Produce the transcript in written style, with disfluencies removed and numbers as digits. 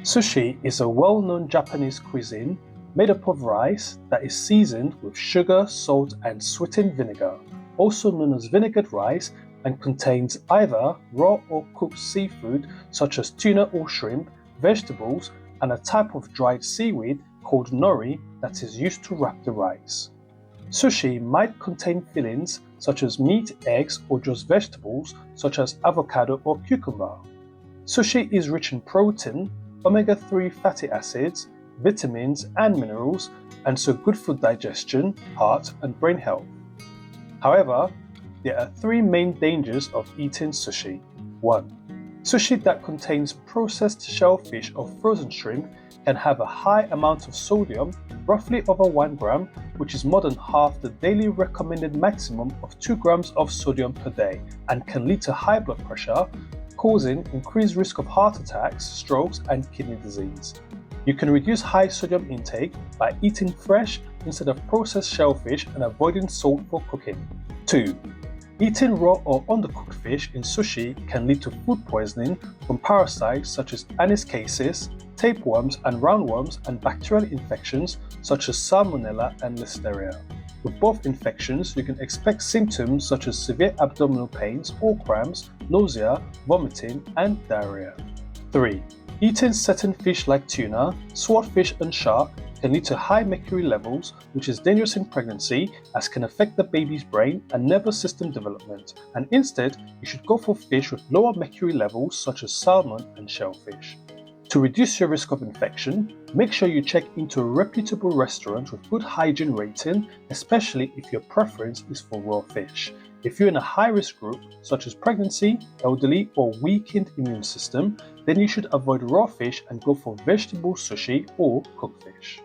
Sushi is a well-known Japanese cuisine made up of rice that is seasoned with sugar, salt, and sweetened vinegar, also known as vinegared rice, and contains either raw or cooked seafood such as tuna or shrimp, vegetables, and a type of dried seaweed called nori that is used to wrap the rice. Sushi might contain fillings such as meat, eggs, or just vegetables such as avocado or cucumber. Sushi is rich in protein, omega-3 fatty acids, vitamins and minerals, and so good for digestion, heart and brain health. However, there are three main dangers of eating sushi. 1. Sushi that contains processed shellfish or frozen shrimp can have a high amount of sodium, roughly over 1 gram, which is more than half the daily recommended maximum of 2 grams of sodium per day, and can lead to high blood pressure, causing increased risk of heart attacks, strokes, and kidney disease. You can reduce high sodium intake by eating fresh instead of processed shellfish and avoiding salt for cooking. 2. Eating raw or undercooked fish in sushi can lead to food poisoning from parasites such as aniscasis, tapeworms and roundworms, and bacterial infections such as salmonella and listeria. With both infections, you can expect symptoms such as severe abdominal pains or cramps, nausea, vomiting, and diarrhea. 3. Eating certain fish like tuna, swordfish, and shark can lead to high mercury levels, which is dangerous in pregnancy as can affect the baby's brain and nervous system development, and instead you should go for fish with lower mercury levels such as salmon and shellfish. To reduce your risk of infection, make sure you check into a reputable restaurant with good hygiene rating, especially if your preference is for raw fish. If you're in a high-risk group, such as pregnancy, elderly, or weakened immune system, then you should avoid raw fish and go for vegetable sushi or cooked fish.